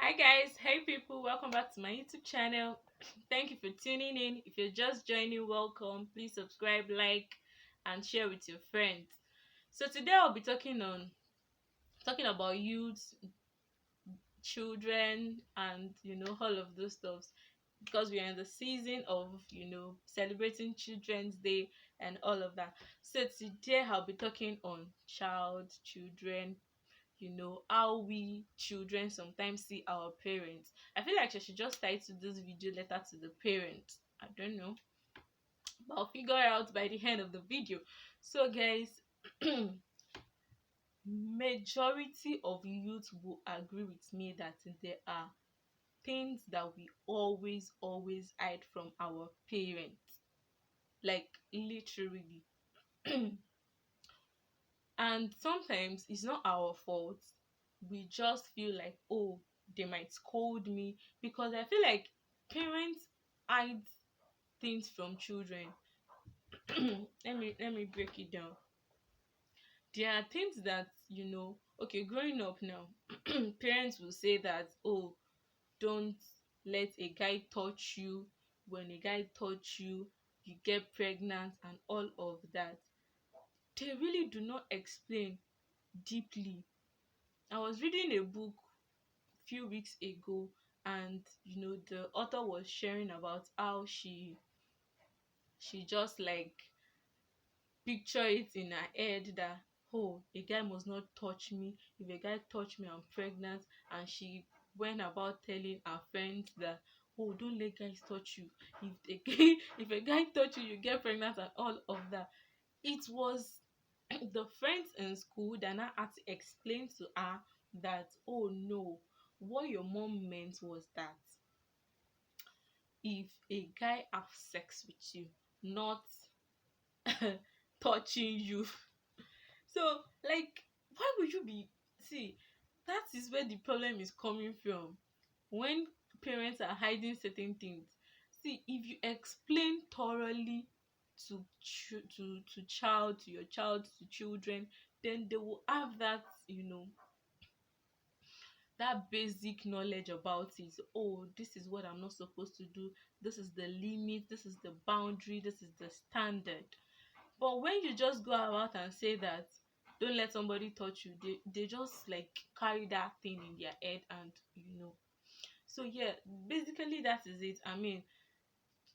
Hi guys, hey people, welcome back to my YouTube channel. Thank you for tuning in. If you're just joining, welcome. Please subscribe, like, and share with your friends. So today I'll be talking about youth, children, and all of those stuffs because we are in the season of celebrating Children's Day and all of that. So today I'll be talking on children, how we children sometimes see our parents. I feel like I should just title this video letter to the parents. I don't know, but I'll figure out by the end of the video. So guys, majority of youth will agree with me that there are things that we always hide from our parents, like literally. And sometimes it's not our fault. We just feel like, oh, they might scold me, because I feel like parents hide things from children. Let me break it down. There are things that, okay, growing up now, parents will say that, oh, don't let a guy touch you. When a guy touch you, you get pregnant and all of that. They really do not explain deeply. I was reading a book few weeks ago, and the author was sharing about how she just like picture it in her head that, oh, a guy must not touch me. If a guy touch me, I'm pregnant. And she went about telling her friends that, oh, don't let guys touch you. If a guy touch you, you get pregnant and all of that. It was the friends in school that now had to explain to her that, oh no, what your mom meant was that if a guy have sex with you, not touching you. So, like, why would you be? See, that is where the problem is coming from. When parents are hiding certain things, see, if you explain thoroughly to your child, to children, then they will have that basic knowledge about it. Oh, this is what I'm not supposed to do. This is the limit. This is the boundary. This is the standard. But when you just go about and say that, don't let somebody touch you, they just like carry that thing in their head, and so yeah, basically that is it. I mean,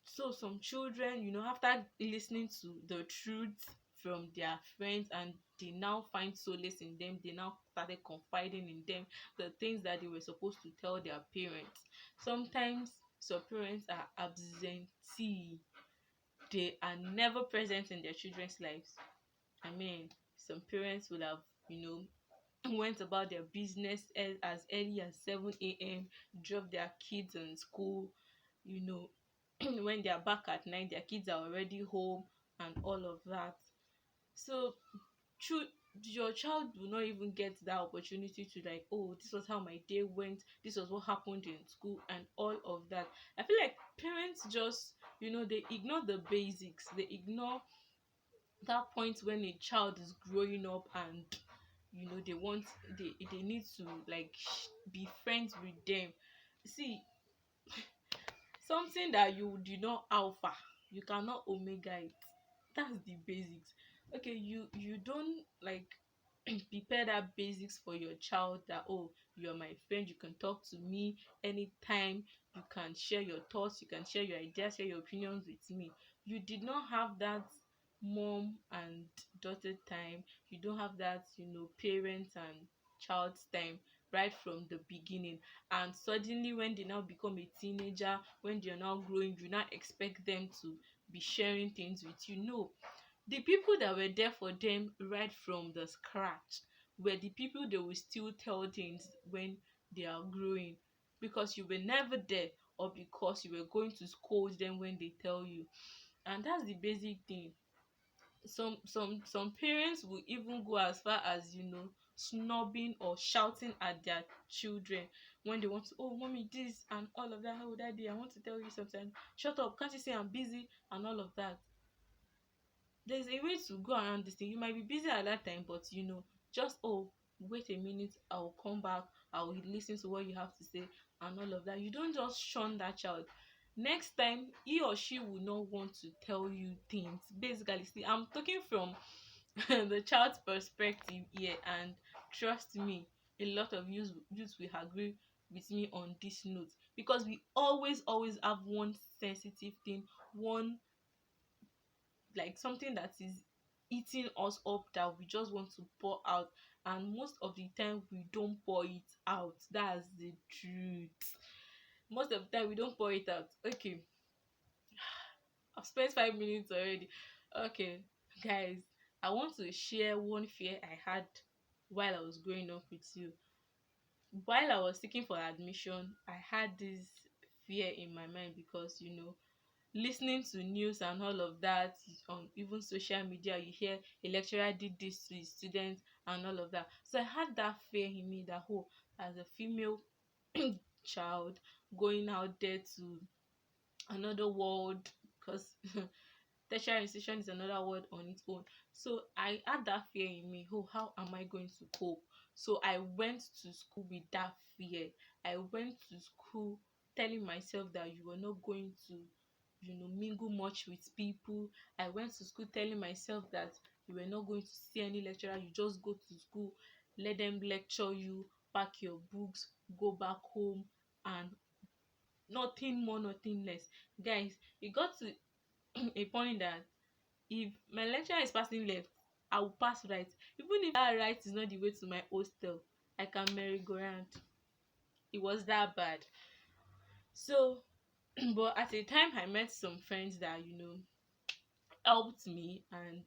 so some children, after listening to the truth from their friends, and they now find solace in them, they now started confiding in them the things that they were supposed to tell their parents. Sometimes some parents are absentee. They are never present in their children's lives. I mean, some parents would have, went about their business as early as 7 a.m., drop their kids in school, you know, when they are back at night, their kids are already home and all of that. So, true, your child will not even get that opportunity to like, oh, this was how my day went, this was what happened in school and all of that. I feel like parents just, they ignore the basics. They ignore that point when a child is growing up, and they need to like be friends with them. See, something that you do not alpha, you cannot omega it. That's the basics. Okay, you don't like prepare that basics for your child, that, oh, you're my friend, you can talk to me anytime, you can share your thoughts, you can share your ideas, share your opinions with me. You did not have that mom and daughter time. You don't have that, parents and child's time right from the beginning. And suddenly when they now become a teenager, when they're now growing, you now expect them to be sharing things with you. No, the people that were there for them right from the scratch were the people they will still tell things when they are growing, because you were never there, or because you were going to scold them when they tell you. And that's the basic thing. Some parents will even go as far as, snubbing or shouting at their children when they want to, oh mommy, this and all of that, oh daddy, I want to tell you something, shut up, can't you say I'm busy and all of that. There's a way to go around this thing. You might be busy at that time, but just, oh, wait a minute, I'll come back, I will listen to what you have to say and all of that. You don't just shun that child. Next time he or she will not want to tell you things. Basically, see, I'm talking from the child's perspective here, and trust me, a lot of youths will agree with me on this note, because we always have one sensitive thing, one, like, something that is eating us up that we just want to pour out, and most of the time we don't pour it out. That's the truth. Most of the time we don't pour it out. Okay, I've spent 5 minutes already. Okay, guys, I want to share one fear I had while I was growing up with you. While I was seeking for admission, I had this fear in my mind because, listening to news and all of that, on even social media, you hear a lecturer did this to his students and all of that. So I had that fear in me that, oh, as a female child going out there to another world, because tertiary institution is another word on its own. So I had that fear in me. Oh, how am I going to cope? So I went to school with that fear. I went to school telling myself that you were not going to, mingle much with people. I went to school telling myself that you were not going to see any lecturer. You just go to school, let them lecture you, pack your books, go back home, and nothing more, nothing less. Guys, it got to a point that if my lecturer is passing left, I will pass right. Even if that right is not the way to my hostel, I can merry-go-round. It was that bad. So, but at the time, I met some friends that, helped me, and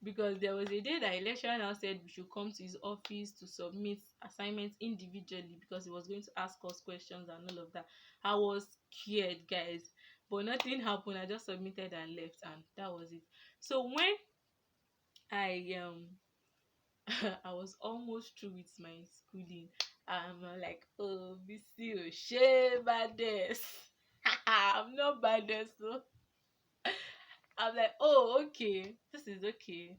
because there was a day that a lecturer now said we should come to his office to submit assignments individually, because he was going to ask us questions and all of that. I was scared, guys, but nothing happened. I just submitted and left, and that was it. So when I I was almost through with my schooling, I'm like, oh, Bisi Oshe baddest. I'm not baddest, so I'm like, oh, okay, this is okay.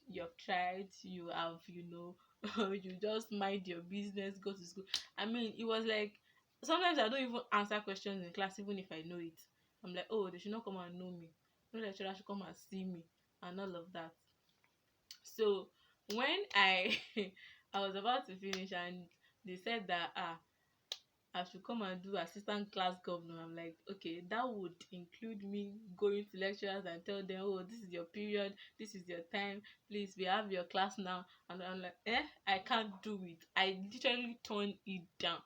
You've tried, you have, you just mind your business, go to school. I mean, it was like, sometimes I don't even answer questions in class, even if I know it. I'm like, oh, they should not come and know me. No lecturer should come and see me, and all of that. So when I I was about to finish, and they said that, I should come and do assistant class governor. I'm like, okay, that would include me going to lecturers and tell them, oh, this is your period, this is your time, please, we have your class now. And I'm like, I can't do it. I literally turn it down.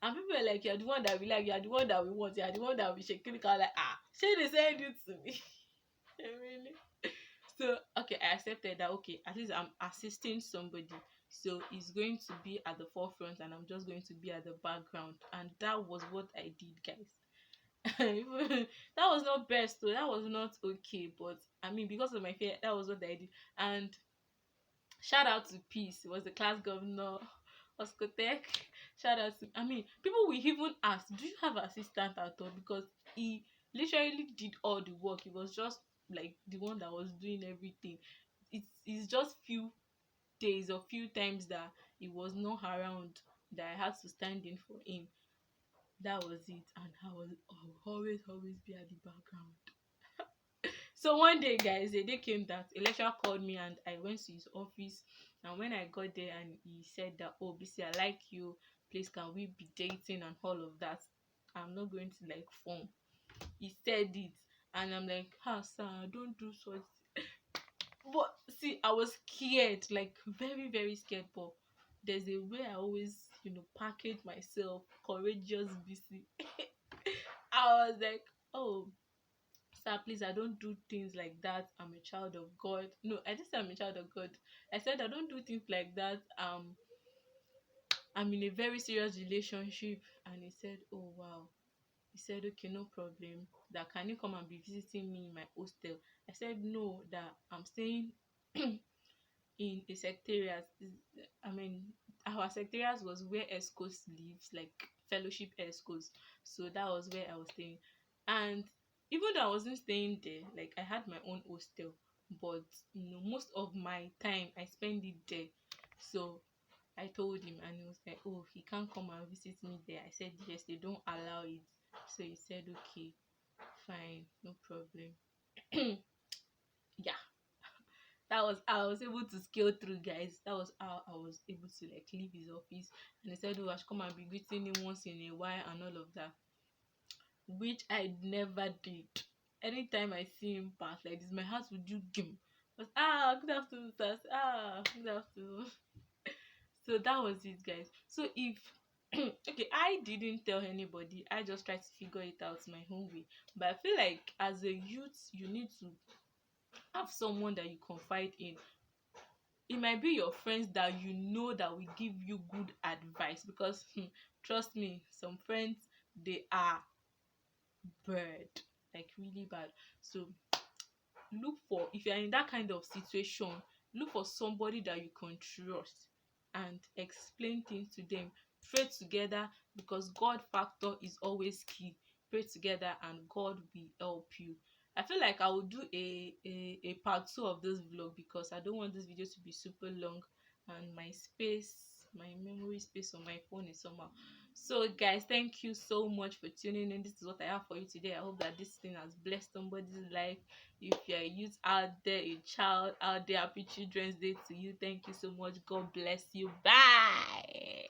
And people are like, you're the one that we like, you're the one that we want, you're the one that we should click. I'm like, say they send it to me. Really? So okay, I accepted that. Okay, at least I'm assisting somebody, so it's going to be at the forefront and I'm just going to be at the background. And that was what I did, guys. That was not best though, that was not okay, but I mean, because of my fear, that was what I did. And shout out to Peace, he was the class governor. Oscotec, shout out to, I mean, people will even ask, do you have an assistant at all? Because he literally did all the work. He was just like the one that was doing everything. It's just few days or few times that he was not around that I had to stand in for him. That was it. And I will always be at the background. So one day, guys, a day came that a lecturer called me, and I went to his office. And when I got there, and he said that, oh, BC, I like you, please, can we be dating and all of that? I'm not going to like form. He said it, and I'm like, sir, don't do such. But see, I was scared, like very, very scared. But there's a way I always, package myself, courageous, BC. I was like, oh, sir, please, I don't do things like that. I'm a child of God. No, I just said I'm a child of God. I said I don't do things like that. I'm in a very serious relationship. And he said, oh wow. He said, okay, no problem. That can you come and be visiting me in my hostel? I said no, that I'm staying in a secretariat. I mean, our secretariat was where ESCOs lives, like fellowship ESCOs. So that was where I was staying. And even though I wasn't staying there, like I had my own hostel, but most of my time I spend it there. So I told him, and he was like, oh, he can't come and visit me there. I said, yes, they don't allow it. So he said, okay, fine, no problem. Yeah, that was how I was able to scale through, guys. That was how I was able to like leave his office. And he said, oh, I should come and be greeting him once in a while and all of that, which I never did. Anytime I see him pass like this, my heart would do gim. But good afternoon, sir. Good afternoon. So that was it, guys. So if okay, I didn't tell anybody, I just tried to figure it out my own way. But I feel like as a youth, you need to have someone that you confide in. It might be your friends that you know that will give you good advice, because trust me, some friends, they are bad, like really bad. So look for, if you're in that kind of situation, look for somebody that you can trust and explain things to them. Pray together, because God factor is always key. Pray together and God will help you. I feel like I will do a part 2 of this vlog, because I don't want this video to be super long, and my memory space on my phone is somehow. So guys, thank you so much for tuning in. This is what I have for you today. I hope that this thing has blessed somebody's life. If you're a youth out there, a child out there, happy Children's Day to you. Thank you so much. God bless you. Bye.